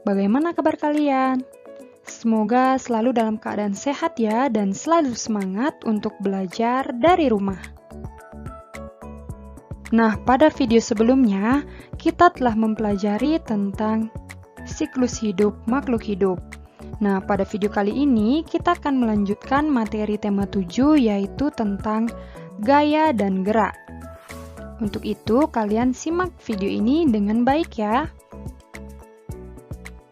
bagaimana kabar kalian? Semoga selalu dalam keadaan sehat ya dan selalu semangat untuk belajar dari rumah. Nah, pada video sebelumnya, kita telah mempelajari tentang siklus hidup makhluk hidup. Nah, pada video kali ini, kita akan melanjutkan materi tema 7, yaitu tentang gaya dan gerak. Untuk itu, kalian simak video ini dengan baik ya.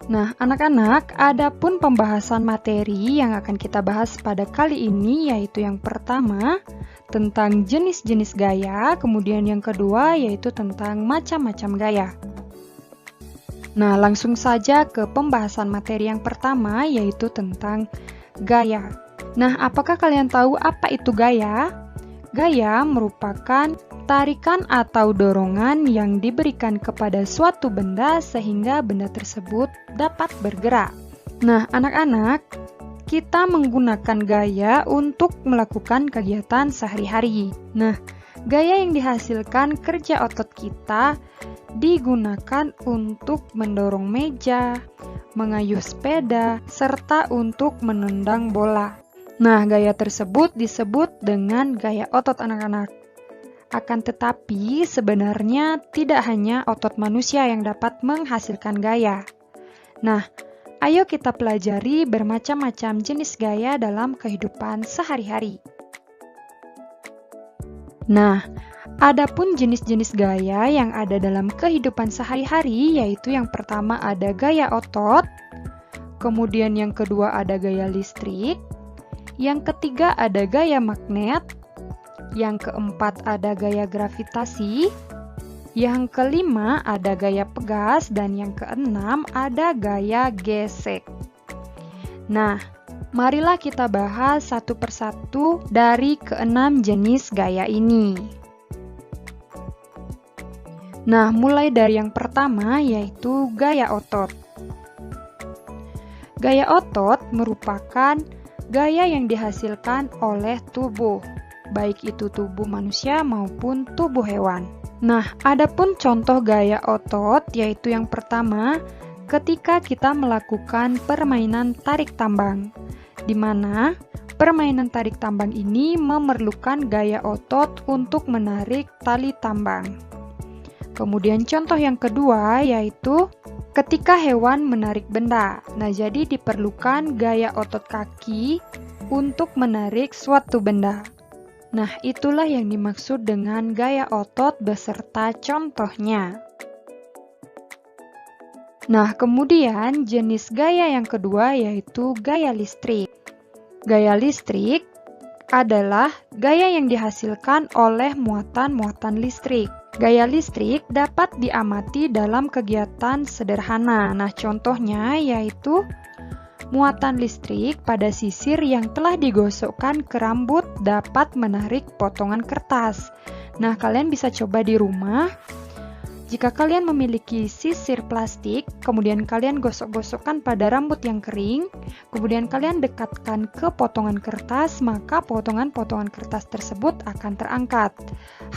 Nah, anak-anak, ada pun pembahasan materi yang akan kita bahas pada kali ini, yaitu yang pertama, tentang jenis-jenis gaya, kemudian yang kedua yaitu tentang macam-macam gaya. Nah, langsung saja ke pembahasan materi yang pertama yaitu tentang gaya. Nah, apakah kalian tahu apa itu gaya? Gaya merupakan tarikan atau dorongan yang diberikan kepada suatu benda sehingga benda tersebut dapat bergerak. Nah, anak-anak, kita menggunakan gaya untuk melakukan kegiatan sehari-hari. Nah, gaya yang dihasilkan kerja otot kita digunakan untuk mendorong meja, mengayuh sepeda, serta untuk menendang bola. Nah, gaya tersebut disebut dengan gaya otot anak-anak. Akan tetapi, sebenarnya tidak hanya otot manusia yang dapat menghasilkan gaya. Nah, ayo kita pelajari bermacam-macam jenis gaya dalam kehidupan sehari-hari. Nah, adapun jenis-jenis gaya yang ada dalam kehidupan sehari-hari, yaitu yang pertama ada gaya otot, kemudian yang kedua ada gaya listrik, yang ketiga ada gaya magnet, yang keempat ada gaya gravitasi, yang kelima ada gaya pegas, dan yang keenam ada gaya gesek. Nah, marilah kita bahas satu persatu dari keenam jenis gaya ini. Nah, mulai dari yang pertama yaitu gaya otot. Gaya otot merupakan gaya yang dihasilkan oleh tubuh, baik itu tubuh manusia maupun tubuh hewan. Nah, adapun contoh gaya otot yaitu yang pertama, ketika kita melakukan permainan tarik tambang, di mana permainan tarik tambang ini memerlukan gaya otot untuk menarik tali tambang. Kemudian contoh yang kedua yaitu ketika hewan menarik benda. Nah, jadi diperlukan gaya otot kaki untuk menarik suatu benda. Nah, itulah yang dimaksud dengan gaya otot beserta contohnya. Nah, kemudian jenis gaya yang kedua yaitu gaya listrik. Gaya listrik adalah gaya yang dihasilkan oleh muatan-muatan listrik. Gaya listrik dapat diamati dalam kegiatan sederhana. Nah, contohnya yaitu muatan listrik pada sisir yang telah digosokkan ke rambut dapat menarik potongan kertas. Nah, kalian bisa coba di rumah. Jika kalian memiliki sisir plastik, kemudian kalian gosok-gosokkan pada rambut yang kering, kemudian kalian dekatkan ke potongan kertas, maka potongan-potongan kertas tersebut akan terangkat.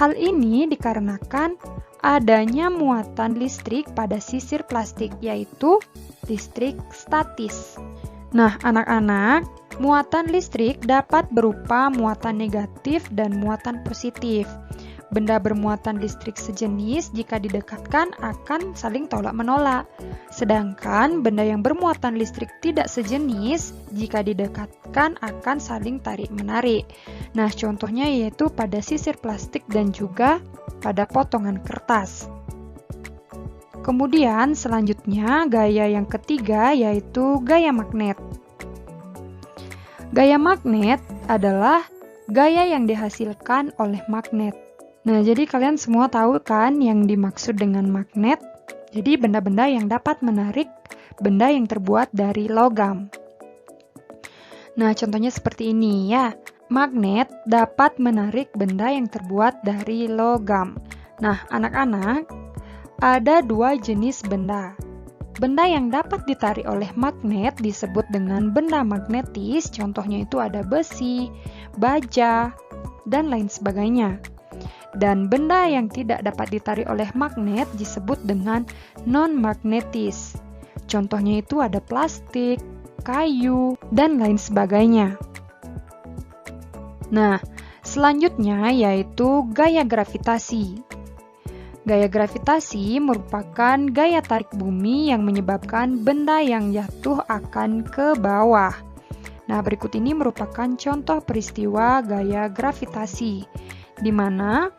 Hal ini dikarenakan adanya muatan listrik pada sisir plastik, yaitu listrik statis. Nah, anak-anak, muatan listrik dapat berupa muatan negatif dan muatan positif. Benda bermuatan listrik sejenis jika didekatkan akan saling tolak-menolak. Sedangkan benda yang bermuatan listrik tidak sejenis jika didekatkan akan saling tarik-menarik. Nah, contohnya yaitu pada sisir plastik dan juga pada potongan kertas. Kemudian selanjutnya gaya yang ketiga yaitu gaya magnet. Gaya magnet adalah gaya yang dihasilkan oleh magnet. Nah, jadi kalian semua tahu kan yang dimaksud dengan magnet? Jadi benda-benda yang dapat menarik benda yang terbuat dari logam. Nah, contohnya seperti ini ya. Magnet dapat menarik benda yang terbuat dari logam. Nah, anak-anak, ada dua jenis benda. Benda yang dapat ditarik oleh magnet disebut dengan benda magnetis, contohnya itu ada besi, baja, dan lain sebagainya. Dan benda yang tidak dapat ditarik oleh magnet disebut dengan non-magnetis. Contohnya itu ada plastik, kayu, dan lain sebagainya. Nah, selanjutnya yaitu gaya gravitasi. Gaya gravitasi merupakan gaya tarik bumi yang menyebabkan benda yang jatuh akan ke bawah. Nah, berikut ini merupakan contoh peristiwa gaya gravitasi, di mana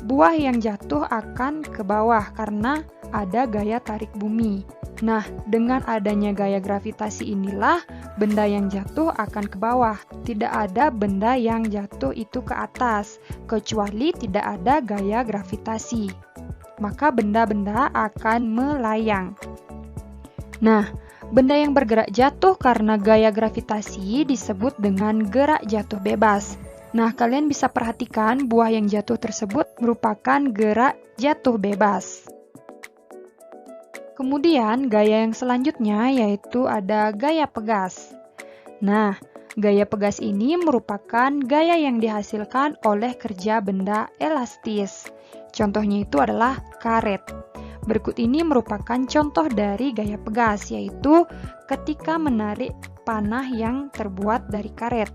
buah yang jatuh akan ke bawah karena ada gaya tarik bumi. Nah, dengan adanya gaya gravitasi inilah benda yang jatuh akan ke bawah. Tidak ada benda yang jatuh itu ke atas, kecuali tidak ada gaya gravitasi. Maka benda-benda akan melayang. Nah, benda yang bergerak jatuh karena gaya gravitasi disebut dengan gerak jatuh bebas. Nah, kalian bisa perhatikan buah yang jatuh tersebut merupakan gerak jatuh bebas. Kemudian, gaya yang selanjutnya yaitu ada gaya pegas. Nah, gaya pegas ini merupakan gaya yang dihasilkan oleh kerja benda elastis. Contohnya itu adalah karet. Berikut ini merupakan contoh dari gaya pegas, yaitu ketika menarik panah yang terbuat dari karet.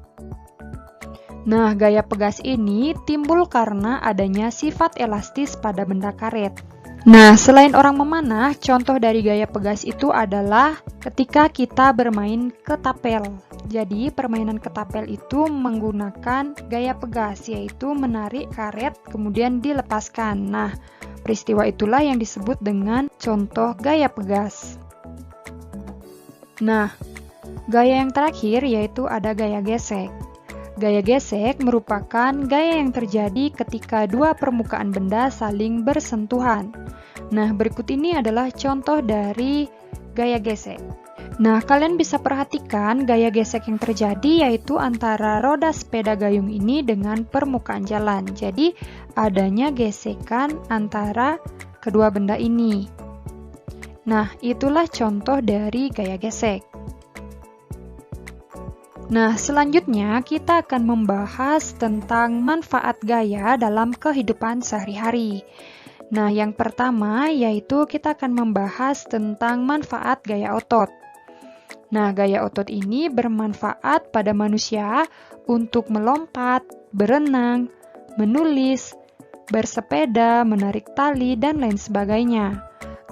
Nah, gaya pegas ini timbul karena adanya sifat elastis pada benda karet. Nah, selain orang memanah, contoh dari gaya pegas itu adalah ketika kita bermain ketapel. Jadi, permainan ketapel itu menggunakan gaya pegas, yaitu menarik karet kemudian dilepaskan. Nah, peristiwa itulah yang disebut dengan contoh gaya pegas. Nah, gaya yang terakhir yaitu ada gaya gesek. Gaya gesek merupakan gaya yang terjadi ketika dua permukaan benda saling bersentuhan. Nah, berikut ini adalah contoh dari gaya gesek. Nah, kalian bisa perhatikan gaya gesek yang terjadi yaitu antara roda sepeda gayung ini dengan permukaan jalan. Jadi, adanya gesekan antara kedua benda ini. Nah, itulah contoh dari gaya gesek. Nah, selanjutnya kita akan membahas tentang manfaat gaya dalam kehidupan sehari-hari. Nah, yang pertama yaitu kita akan membahas tentang manfaat gaya otot. Nah, gaya otot ini bermanfaat pada manusia untuk melompat, berenang, menulis, bersepeda, menarik tali, dan lain sebagainya.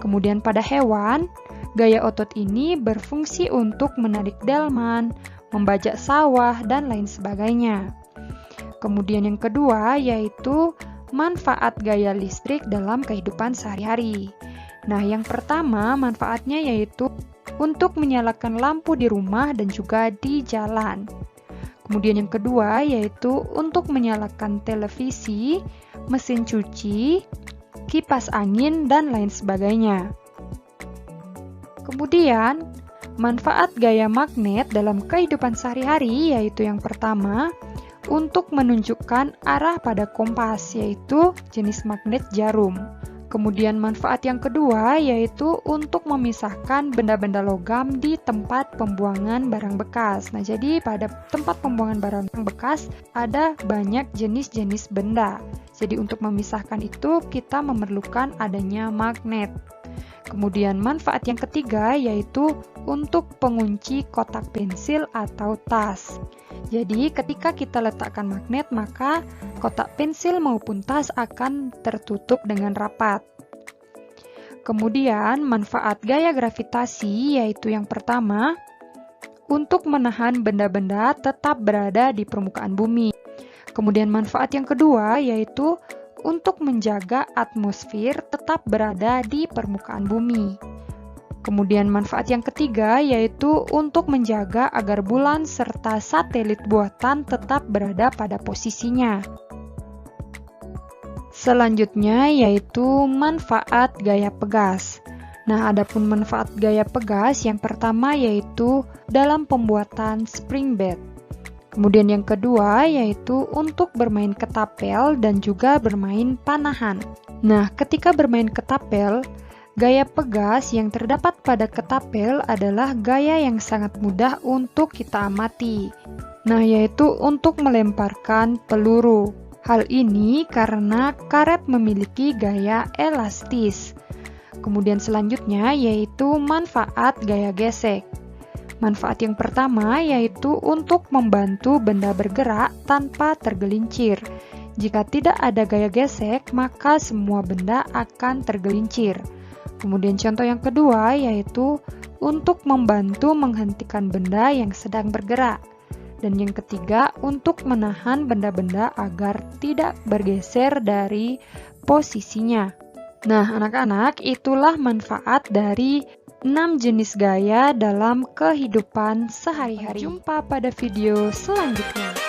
Kemudian pada hewan, gaya otot ini berfungsi untuk menarik delman, membajak sawah, dan lain sebagainya. Kemudian yang kedua yaitu manfaat gaya listrik dalam kehidupan sehari-hari. Nah, yang pertama manfaatnya yaitu untuk menyalakan lampu di rumah dan juga di jalan. Kemudian yang kedua yaitu untuk menyalakan televisi, mesin cuci, kipas angin, dan lain sebagainya. Kemudian, manfaat gaya magnet dalam kehidupan sehari-hari yaitu yang pertama, untuk menunjukkan arah pada kompas, yaitu jenis magnet jarum. Kemudian manfaat yang kedua yaitu untuk memisahkan benda-benda logam di tempat pembuangan barang bekas. Nah, jadi pada tempat pembuangan barang bekas ada banyak jenis-jenis benda. Jadi untuk memisahkan itu kita memerlukan adanya magnet. Kemudian manfaat yang ketiga yaitu untuk pengunci kotak pensil atau tas. Jadi ketika kita letakkan magnet maka kotak pensil maupun tas akan tertutup dengan rapat. Kemudian manfaat gaya gravitasi yaitu yang pertama untuk menahan benda-benda tetap berada di permukaan bumi. Kemudian manfaat yang kedua yaitu untuk menjaga atmosfer tetap berada di permukaan bumi. Kemudian manfaat yang ketiga yaitu untuk menjaga agar bulan serta satelit buatan tetap berada pada posisinya. Selanjutnya yaitu manfaat gaya pegas. Nah, adapun manfaat gaya pegas yang pertama yaitu dalam pembuatan spring bed. Kemudian yang kedua yaitu untuk bermain ketapel dan juga bermain panahan. Nah, ketika bermain ketapel, gaya pegas yang terdapat pada ketapel adalah gaya yang sangat mudah untuk kita amati. Nah, yaitu untuk melemparkan peluru. Hal ini karena karet memiliki gaya elastis. Kemudian selanjutnya yaitu manfaat gaya gesek. Manfaat yang pertama yaitu untuk membantu benda bergerak tanpa tergelincir. Jika tidak ada gaya gesek, maka semua benda akan tergelincir. Kemudian contoh yang kedua yaitu untuk membantu menghentikan benda yang sedang bergerak. Dan yang ketiga untuk menahan benda-benda agar tidak bergeser dari posisinya. Nah, anak-anak, itulah manfaat dari 6 jenis gaya dalam kehidupan sehari-hari. Jumpa pada video selanjutnya.